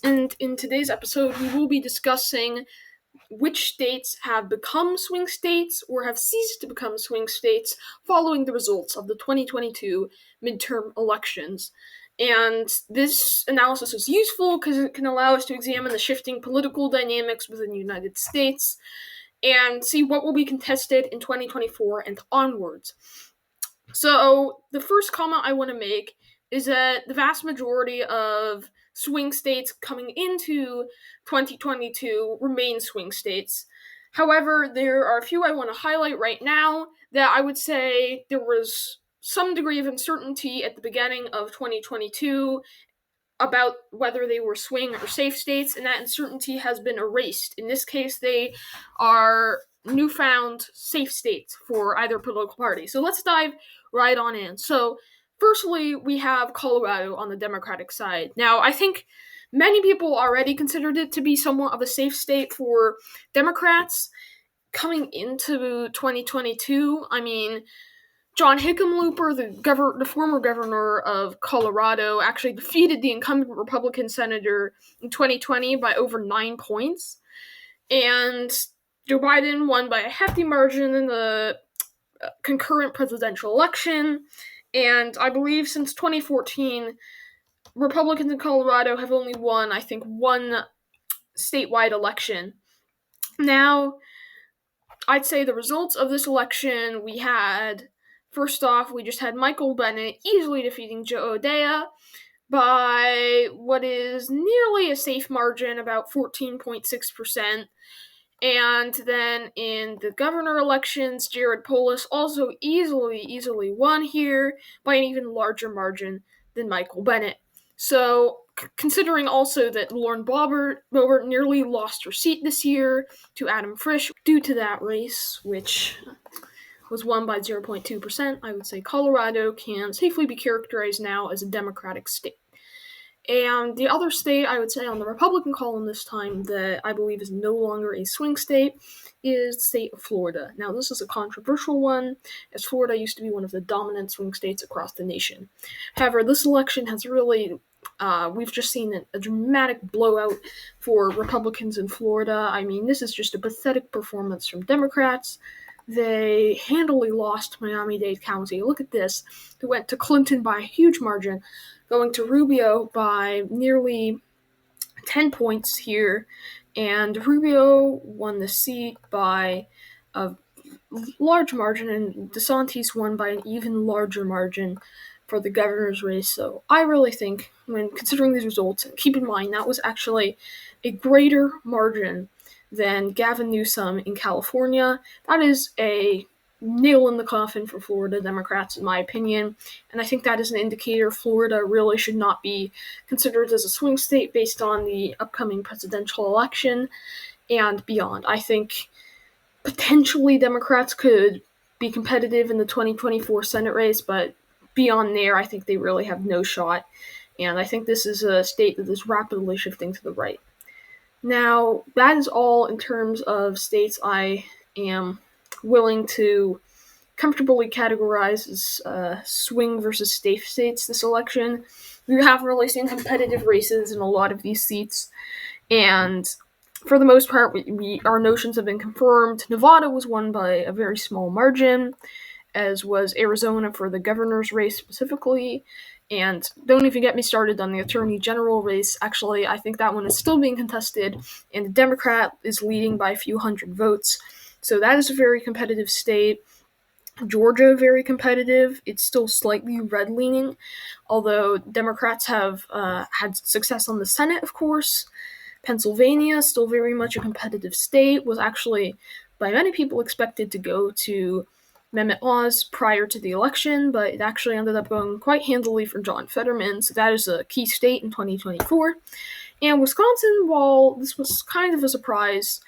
And in today's episode, we will be discussing which states have become swing states or have ceased to become swing states following the results of the 2022 midterm elections. And this analysis is useful because it can allow us to examine the shifting political dynamics within the United States and see what will be contested in 2024 and onwards. So, the first comment I want to make is that the vast majority of swing states coming into 2022 remain swing states. However, there are a few I want to highlight right now that I would say there was some degree of uncertainty at the beginning of 2022 about whether they were swing or safe states, and that uncertainty has been erased. In this case, they are newfound safe states for either political party. So let's dive right on in. So, firstly, we have Colorado on the Democratic side. Now, I think many people already considered it to be somewhat of a safe state for Democrats coming into 2022. I mean, John Hickenlooper, the former governor of Colorado, actually defeated the incumbent Republican senator in 2020 by over 9 points. And Joe Biden won by a hefty margin in the concurrent presidential election. And I believe since 2014, Republicans in Colorado have only won, I think, one statewide election. Now, I'd say the results of this election, we had, first off, we just had Michael Bennet easily defeating Joe O'Dea by what is nearly a safe margin, about 14.6%. And then in the governor elections, Jared Polis also easily won here by an even larger margin than Michael Bennet. So, considering also that Lauren Boebert nearly lost her seat this year to Adam Frisch due to that race, which was won by 0.2%, I would say Colorado can safely be characterized now as a Democratic state. And the other state, I would say, on the Republican column this time that I believe is no longer a swing state is the state of Florida. Now, this is a controversial one, as Florida used to be one of the dominant swing states across the nation. However, this election has really, we've just seen a dramatic blowout for Republicans in Florida. I mean, this is just a pathetic performance from Democrats. They handily lost Miami-Dade County. Look at this. They went to Clinton by a huge margin, going to Rubio by nearly 10 points here, and Rubio won the seat by a large margin, and DeSantis won by an even larger margin for the governor's race. So I really think, when considering these results, keep in mind that was actually a greater margin than Gavin Newsom in California. That is a nail in the coffin for Florida Democrats, in my opinion, and I think that is an indicator Florida really should not be considered as a swing state based on the upcoming presidential election and beyond. I think potentially Democrats could be competitive in the 2024 Senate race, but beyond there, I think they really have no shot, and I think this is a state that is rapidly shifting to the right. Now, that is all in terms of states I am willing to comfortably categorize as swing versus safe states this election. We have really seen competitive races in a lot of these seats, and for the most part, our notions have been confirmed. Nevada was won by a very small margin, as was Arizona for the governor's race specifically. And don't even get me started on the attorney general race. Actually, I think that one is still being contested, and the Democrat is leading by a few hundred votes. So that is a very competitive state. Georgia, very competitive. It's still slightly red-leaning, although Democrats have had success on the Senate, of course. Pennsylvania, still very much a competitive state, was actually, by many people, expected to go to Amendment laws prior to the election, but it actually ended up going quite handily for John Fetterman, so that is a key state in 2024. And Wisconsin, while this was kind of a surprise,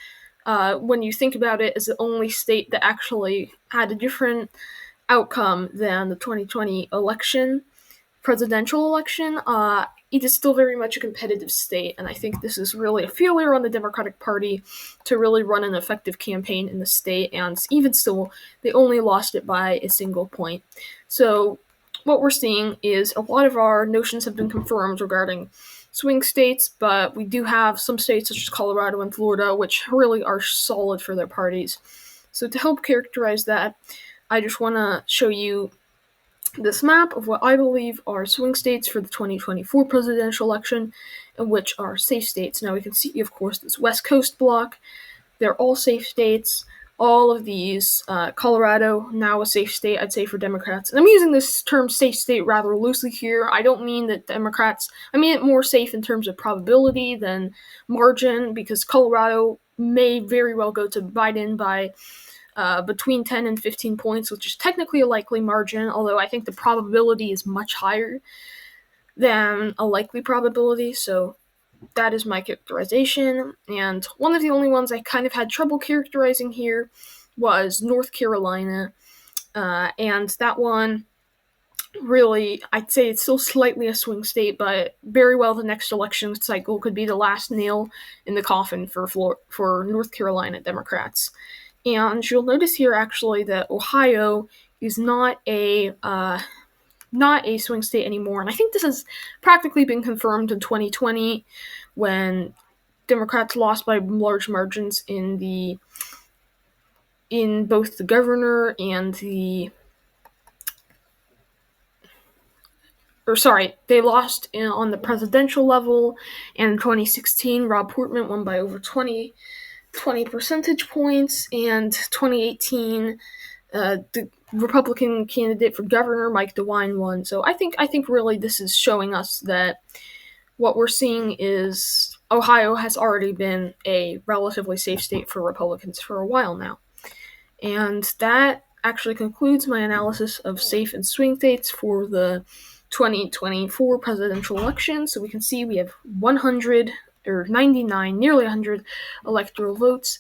when you think about it, is the only state that actually had a different outcome than the 2020 presidential election, it is still very much a competitive state, and I think this is really a failure on the Democratic Party to really run an effective campaign in the state, and even still, they only lost it by a single point. So what we're seeing is a lot of our notions have been confirmed regarding swing states, but we do have some states such as Colorado and Florida, which really are solid for their parties. So to help characterize that, I just want to show you this map of what I believe are swing states for the 2024 presidential election, and which are safe states. Now we can see, of course, this West Coast block. They're all safe states. All of these, Colorado, now a safe state, I'd say, for Democrats. And I'm using this term safe state rather loosely here. I don't mean that Democrats, I mean it more safe in terms of probability than margin, because Colorado may very well go to Biden by between 10 and 15 points, which is technically a likely margin, although I think the probability is much higher than a likely probability. So that is my characterization. And one of the only ones I kind of had trouble characterizing here was North Carolina. And that one, really, I'd say it's still slightly a swing state, but very well the next election cycle could be the last nail in the coffin for North Carolina Democrats. And you'll notice here actually that Ohio is not a swing state anymore, and I think this has practically been confirmed in 2020 when Democrats lost by large margins in both the governor and they lost on the presidential level, and in 2016 Rob Portman won by over 20 percentage points, and 2018 the Republican candidate for governor, Mike DeWine, won. So I think really this is showing us that what we're seeing is Ohio has already been a relatively safe state for Republicans for a while now. And that actually concludes my analysis of safe and swing states for the 2024 presidential election. So we can see we have 100 or 99, nearly 100 electoral votes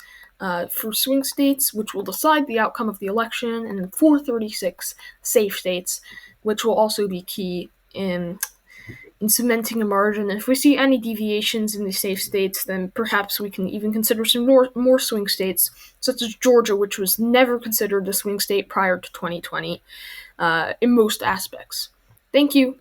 for swing states, which will decide the outcome of the election, and then 436 safe states, which will also be key in cementing a margin. And if we see any deviations in the safe states, then perhaps we can even consider some more swing states, such as Georgia, which was never considered a swing state prior to 2020 in most aspects. Thank you.